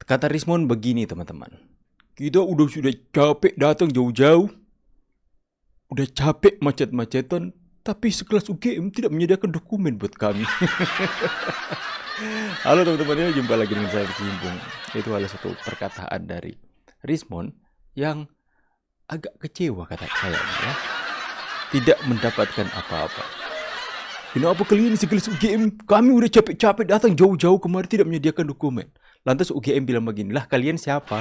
Kata Rismon begini teman-teman. Kita sudah capek datang jauh-jauh. Udah capek macet-macetan. Tapi sekelas UGM tidak menyediakan dokumen buat kami. Halo teman-teman, jumpa lagi dengan saya Cimpung. Itu adalah satu perkataan dari Rismon yang agak kecewa kata saya ya. Tidak mendapatkan apa-apa. Kenapa kalian sekelas UGM? Kami udah capek-capek datang jauh-jauh kemarin tidak menyediakan dokumen. Lantas UGM bilang begini, lah kalian siapa?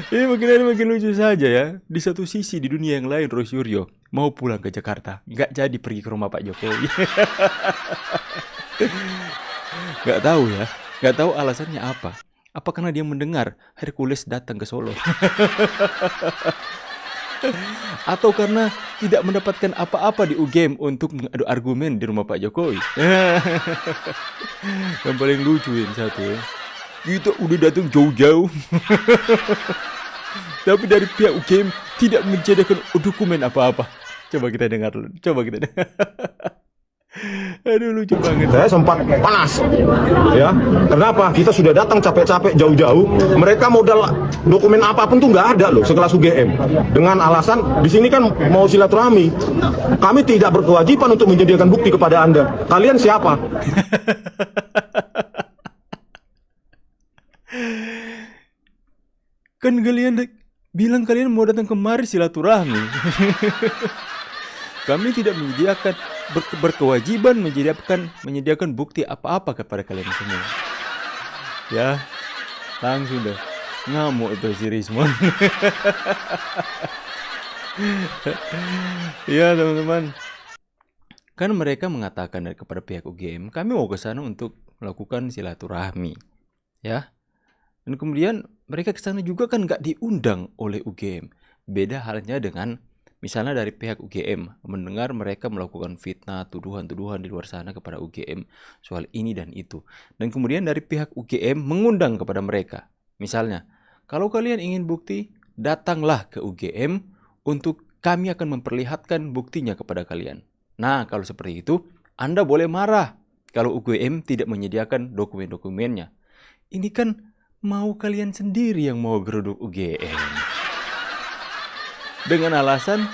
Ini makin lucu saja ya. Di satu sisi di dunia yang lain Roy Suryo mau pulang ke Jakarta, nggak jadi pergi ke rumah Pak Jokowi. Nggak tahu ya, nggak tahu alasannya apa. Apa karena dia mendengar Hercules datang ke Solo? Atau karena tidak mendapatkan apa-apa di UGM untuk mengadu argumen di rumah Pak Jokowi? Yang paling lucu ini satu ya. Kita udah datang jauh-jauh. Tapi dari pihak UGM tidak menyediakan dokumen apa-apa. Coba kita dengar dulu. Aduh lucu banget. Saya sempat panas. Ya. Kenapa? Kita sudah datang capek-capek jauh-jauh. Mereka modal dokumen apapun tuh nggak ada loh sekelas UGM. Dengan alasan di sini kan mau silaturahmi. Kami tidak berkewajiban untuk menyediakan bukti kepada Anda. Kalian siapa? Kan kalian bilang kalian mau datang kemari silaturahmi. Kami tidak menyediakan berkewajiban menyediakan bukti apa-apa kepada kalian semua. Ya, langsung deh ngamuk itu si Rismon. Ya teman-teman, kan mereka mengatakan kepada pihak UGM, kami mau ke sana untuk melakukan silaturahmi, ya. Dan kemudian mereka ke sana juga kan nggak diundang oleh UGM. Beda halnya dengan misalnya dari pihak UGM mendengar mereka melakukan fitnah, tuduhan-tuduhan di luar sana kepada UGM soal ini dan itu. Dan kemudian dari pihak UGM mengundang kepada mereka. Misalnya, kalau kalian ingin bukti, datanglah ke UGM untuk kami akan memperlihatkan buktinya kepada kalian. Nah, kalau seperti itu, Anda boleh marah kalau UGM tidak menyediakan dokumen-dokumennya. Ini kan mau kalian sendiri yang mau geruduk UGM. Dengan alasan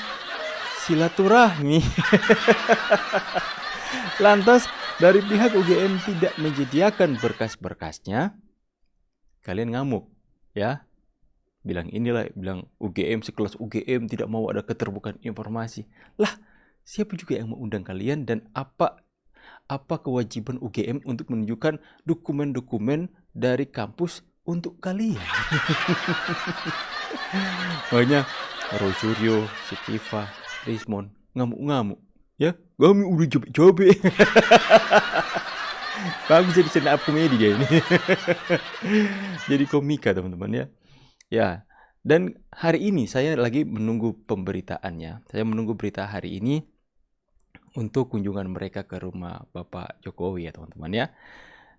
silaturahmi. Lantas dari pihak UGM tidak menyediakan berkas-berkasnya, kalian ngamuk, ya. Bilang UGM sekelas UGM tidak mau ada keterbukaan informasi. Lah, siapa juga yang mengundang kalian dan apa kewajiban UGM untuk menunjukkan dokumen-dokumen dari kampus untuk kalian? Makanya Roy Suryo, Sitiva, Rismon ngamuk-ngamuk. Ya, kami udah capek-capek. Bagus jadi stand up komedi dia ini. Jadi komika teman-teman ya. Ya, dan hari ini saya lagi menunggu pemberitaannya. Saya menunggu berita hari ini untuk kunjungan mereka ke rumah Bapak Jokowi ya teman-teman ya.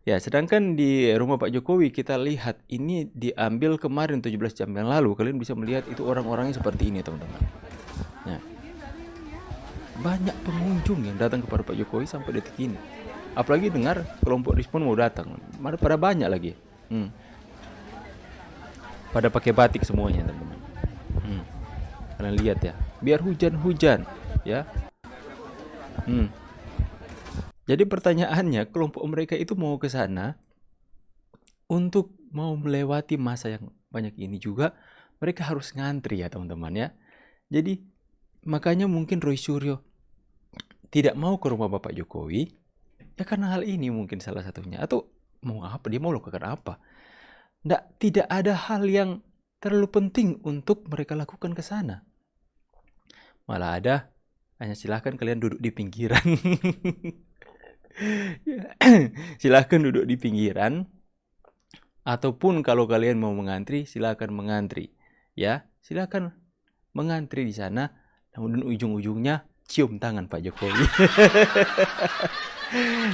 Ya, sedangkan di rumah Pak Jokowi kita lihat ini diambil kemarin 17 jam yang lalu. Kalian bisa melihat itu orang-orangnya seperti ini teman-teman. Ya. Banyak pengunjung yang datang kepada Pak Jokowi sampai detik ini. Apalagi dengar kelompok Rismon mau datang. Pada banyak lagi. Pada pakai batik semuanya teman-teman. Kalian lihat ya. Biar hujan-hujan ya. Jadi pertanyaannya, kelompok mereka itu mau ke sana untuk mau melewati masa yang banyak ini juga, mereka harus ngantri ya teman-teman ya. Jadi makanya mungkin Roy Suryo tidak mau ke rumah Bapak Jokowi, ya karena hal ini mungkin salah satunya. Atau mau apa? Dia mau lakukan apa? Tidak ada hal yang terlalu penting untuk mereka lakukan ke sana. Malah ada, hanya silahkan kalian duduk di pinggiran. Silahkan duduk di pinggiran. Ataupun kalau kalian mau mengantri, silahkan mengantri. Ya, silahkan mengantri di sana. Namun ujung-ujungnya cium tangan Pak Jokowi.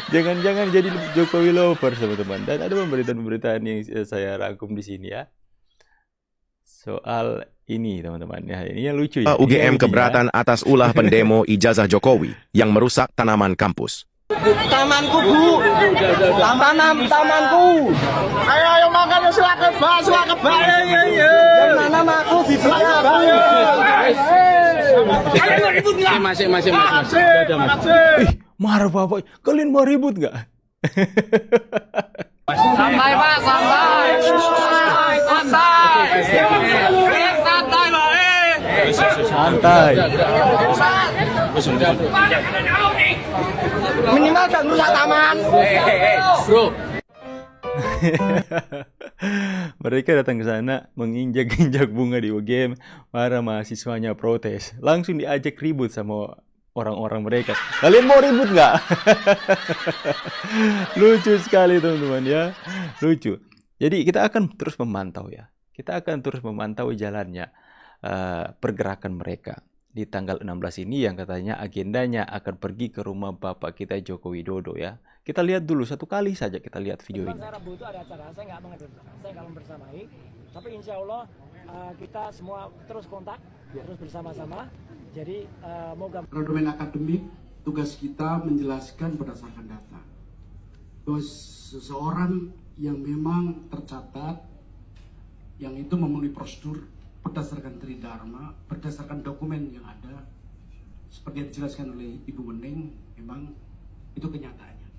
Jangan-jangan jadi Jokowi lovers teman-teman. Dan ada pemberitaan-pemberitaan yang saya rangkum di sini ya. Soal ini teman-teman ya, ini yang lucu ya. UGM keberatan atas ulah pendemo ijazah Jokowi yang merusak tanaman kampus. Tamanku, Bu. Tamanku. Ayo makan silakan, Mbak. Silakan, Mbak. Iya. Mana aku di belakang. Masih. Marah Bapak. Kalian mau ribut nggak? Santai, Pak. Santai. Santai. Minimal jangan rusak taman. Bro. Mereka datang ke sana menginjak-injak bunga di UGM, para mahasiswanya protes. Langsung diajak ribut sama orang-orang mereka. Kalian mau ribut nggak? Lucu sekali teman-teman ya. Lucu. Jadi kita akan terus memantau ya. Kita akan terus memantau jalannya pergerakan mereka. Di tanggal 16 ini yang katanya agendanya akan pergi ke rumah Bapak kita Joko Widodo ya. Kita lihat dulu satu kali saja kita lihat video ini. Rabu itu ada acara, saya nggak membersamai, tapi insya Allah kita semua terus kontak, terus bersama-sama. Jadi moga. Pada domain akademik, tugas kita menjelaskan berdasarkan data bahwa seseorang yang memang tercatat, yang itu memenuhi prosedur berdasarkan tridharma, berdasarkan dokumen yang ada, seperti yang dijelaskan oleh Ibu Wening, memang itu kenyataannya.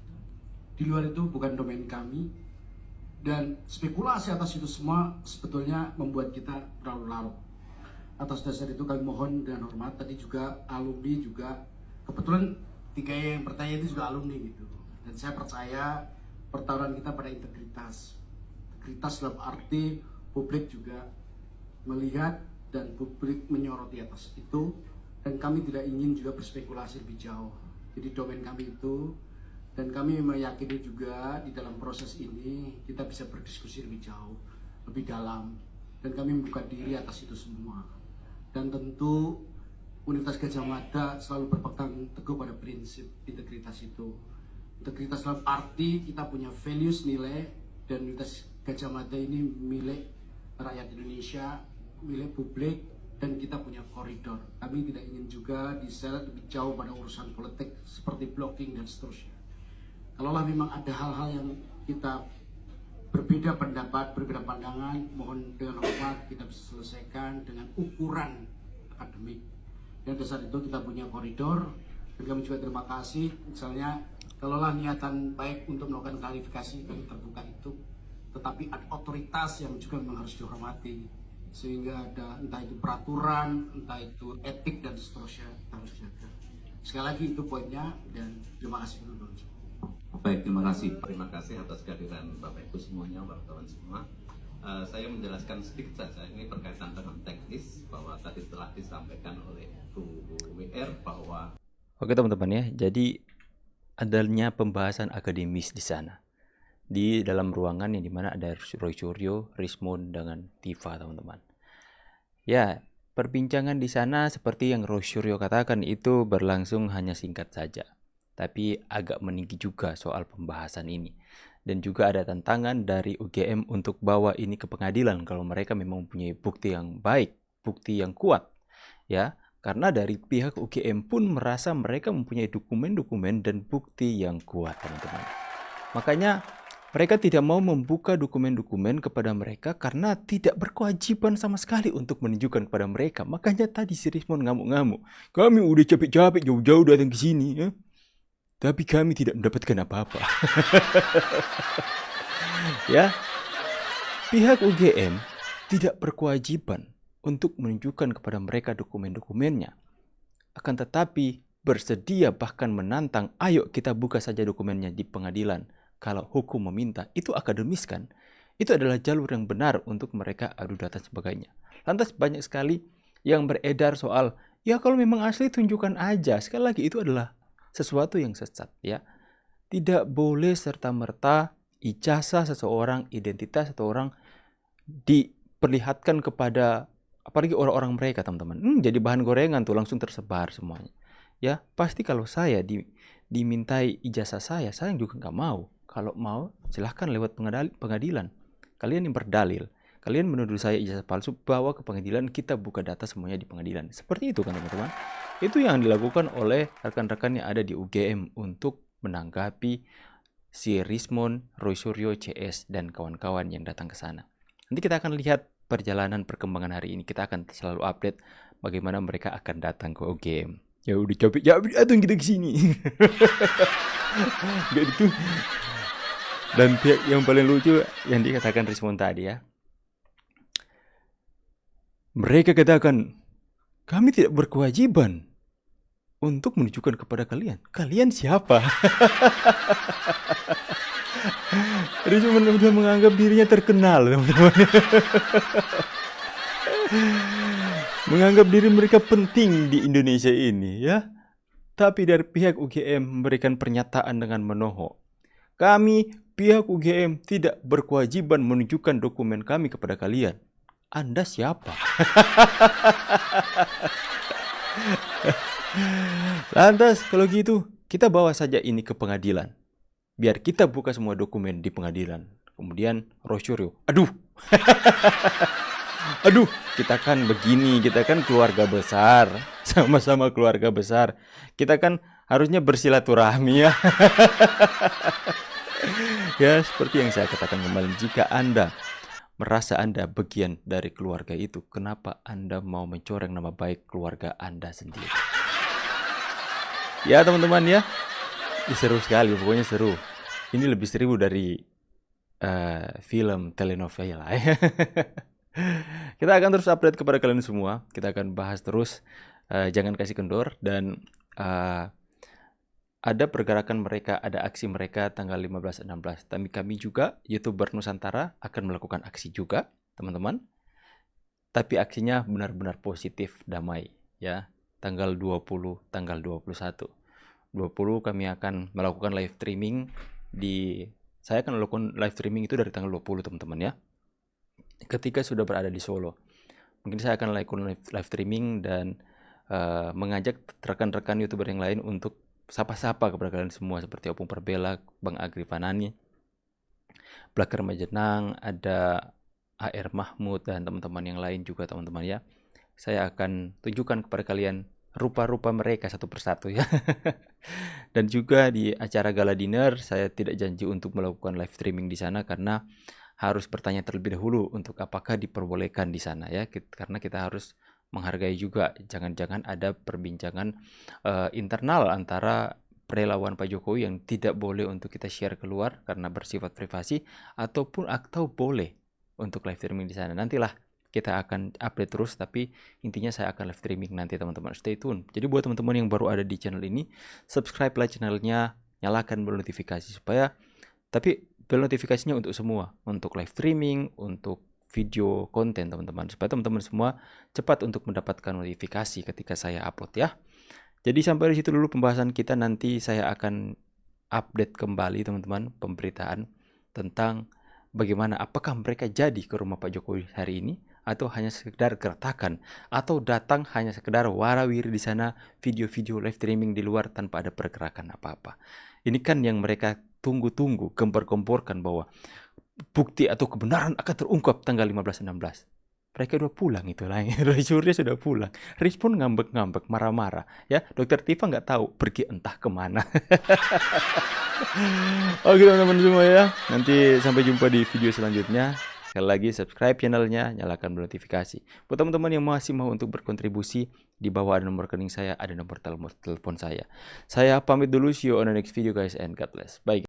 Di luar itu bukan domain kami, dan spekulasi atas itu semua sebetulnya membuat kita berlarut-larut. Atas dasar itu kami mohon dengan hormat, tadi juga alumni juga, kebetulan 3 yang bertanya itu juga alumni gitu. Dan saya percaya pertaruhan kita pada integritas. Integritas dalam arti publik juga melihat dan publik menyoroti atas itu, dan kami tidak ingin juga berspekulasi lebih jauh. Jadi domain kami itu, dan kami meyakini juga di dalam proses ini kita bisa berdiskusi lebih jauh, lebih dalam, dan kami membuka diri atas itu semua. Dan tentu Universitas Gadjah Mada selalu berpegang teguh pada prinsip integritas itu. Integritas dalam arti kita punya values, nilai, dan Universitas Gadjah Mada ini milik rakyat Indonesia, milik publik, dan kita punya koridor. Kami tidak ingin juga diseret lebih jauh pada urusan politik seperti blocking dan seterusnya. Kalaulah memang ada hal-hal yang kita berbeda pendapat, berbeda pandangan, mohon dengan hormat kita bisa selesaikan dengan ukuran akademik. Dan dasar itu kita punya koridor, dan kami juga terima kasih. Misalnya, kalaulah niatan baik untuk melakukan klarifikasi, kami terbuka itu, tetapi ada otoritas yang juga memang harus dihormati, sehingga ada entah itu peraturan, entah itu etik dan seterusnya kita harus jaga. Sekali lagi itu poinnya, dan terima kasih dulu. Baik, terima kasih atas kehadiran Bapak Ibu semuanya, wartawan semua. Saya menjelaskan sedikit saja, ini berkaitan dengan teknis, bahwa tadi telah disampaikan oleh Bu WR bahwa. Oke teman-teman ya, jadi adanya pembahasan akademis di sana, di dalam ruangan yang dimana ada Roy Suryo, Rismond dengan Tifa teman-teman. Ya, perbincangan di sana seperti yang Roy Suryo katakan itu berlangsung hanya singkat saja, tapi agak meninggi juga soal pembahasan ini. Dan juga ada tantangan dari UGM untuk bawa ini ke pengadilan kalau mereka memang mempunyai bukti yang baik, bukti yang kuat. Ya, karena dari pihak UGM pun merasa mereka mempunyai dokumen-dokumen dan bukti yang kuat, teman-teman. Makanya mereka tidak mau membuka dokumen-dokumen kepada mereka karena tidak berkewajiban sama sekali untuk menunjukkan kepada mereka. Makanya tadi si Rismond ngamuk-ngamuk. Kami udah capek-capek jauh-jauh datang ke sini, ya. Tapi kami tidak mendapatkan apa-apa. Ya, pihak UGM tidak berkewajiban untuk menunjukkan kepada mereka dokumen-dokumennya. Akan tetapi bersedia bahkan menantang, ayo kita buka saja dokumennya di pengadilan. Kalau hukum meminta, itu akademis kan? Itu adalah jalur yang benar untuk mereka adu data dan sebagainya. Lantas banyak sekali yang beredar soal, ya kalau memang asli tunjukkan aja. Sekali lagi itu adalah sesuatu yang sesat ya. Tidak boleh serta-merta ijazah seseorang, identitas seseorang diperlihatkan kepada apalagi orang-orang mereka, teman-teman. Jadi bahan gorengan tuh langsung tersebar semuanya. Ya, pasti kalau saya dimintai ijazah saya juga nggak mau. Kalau mau silahkan lewat pengadilan. Kalian yang berdalil, kalian menuduh saya ijazah palsu, bawa ke pengadilan, kita buka data semuanya di pengadilan. Seperti itu kan teman-teman. Itu yang dilakukan oleh rekan-rekan yang ada di UGM untuk menanggapi si Rismond, Roy Suryo, CS, dan kawan-kawan yang datang ke sana. Nanti kita akan lihat perjalanan perkembangan hari ini. Kita akan selalu update bagaimana mereka akan datang ke UGM. Ya udah capek datang kita ke sini. Gitu. Dan pihak yang paling lucu yang dikatakan Rismond tadi ya. Mereka katakan, kami tidak berkewajiban untuk menunjukkan kepada kalian. Kalian siapa? Rismond sudah menganggap dirinya terkenal, teman-teman. Menganggap diri mereka penting di Indonesia ini, ya. Tapi dari pihak UGM memberikan pernyataan dengan menohok. Kami, pihak UGM, tidak berkewajiban menunjukkan dokumen kami kepada kalian. Anda siapa? Lantas kalau gitu kita bawa saja ini ke pengadilan. Biar kita buka semua dokumen di pengadilan. Kemudian Roy Suryo, aduh. Aduh, kita kan begini, kita kan keluarga besar. Sama-sama keluarga besar. Kita kan harusnya bersilaturahmi ya. Ya, seperti yang saya katakan kemarin, jika Anda merasa Anda bagian dari keluarga itu, kenapa Anda mau mencoreng nama baik keluarga Anda sendiri? Ya teman-teman ya, seru sekali, pokoknya seru. Ini lebih seru dari film telenovela ya. Kita akan terus update kepada kalian semua. Kita akan bahas terus, jangan kasih kendor. Dan ada pergerakan mereka, ada aksi mereka tanggal 15-16. Tapi kami juga, YouTuber Nusantara, akan melakukan aksi juga, teman-teman. Tapi aksinya benar-benar positif, damai, ya. Tanggal 20, tanggal 21. 20 kami akan melakukan live streaming saya akan melakukan live streaming itu dari tanggal 20, teman-teman, ya. Ketika sudah berada di Solo. Mungkin saya akan lakukan live streaming dan mengajak rekan-rekan YouTuber yang lain untuk sapa-sapa kepada kalian semua, seperti Opung Perbela, Bang Agri Fanani, Blacker Majenang, ada AR Mahmud, dan teman-teman yang lain juga, teman-teman ya. Saya akan tunjukkan kepada kalian rupa-rupa mereka satu persatu ya. Dan juga di acara gala dinner saya tidak janji untuk melakukan live streaming di sana karena harus bertanya terlebih dahulu untuk apakah diperbolehkan di sana ya. Karena kita harus menghargai juga, jangan-jangan ada perbincangan internal antara relawan Pak Jokowi yang tidak boleh untuk kita share keluar karena bersifat privasi, atau boleh untuk live streaming di sana. Nantilah kita akan update terus, tapi intinya saya akan live streaming nanti, teman-teman. Stay tune. Jadi buat teman-teman yang baru ada di channel ini, subscribe-lah channelnya, nyalakan bel notifikasi tapi bel notifikasinya untuk semua, untuk live streaming, untuk video konten, teman-teman, supaya teman-teman semua cepat untuk mendapatkan notifikasi ketika saya upload ya. Jadi sampai di situ dulu pembahasan kita. Nanti saya akan update kembali, teman-teman, pemberitaan tentang bagaimana, apakah mereka jadi ke rumah Pak Jokowi hari ini atau hanya sekedar gertakan, atau datang hanya sekedar warawiri di sana, video-video live streaming di luar tanpa ada pergerakan apa-apa. Ini kan yang mereka tunggu-tunggu, gempar-gemborkan bahwa bukti atau kebenaran akan terungkap tanggal 15-16. Mereka udah pulang itu lah. Roy Suryo sudah pulang. Respon ngambek-ngambek, marah-marah. Ya, Dokter Tifa nggak tahu pergi entah kemana. Oke teman-teman semua ya. Nanti sampai jumpa di video selanjutnya. Sekali lagi subscribe channelnya, nyalakan notifikasi. Buat teman-teman yang masih mau untuk berkontribusi, di bawah ada nomor rekening saya, ada nomor telepon saya. Saya pamit dulu, see you on the next video guys, and God bless. Bye.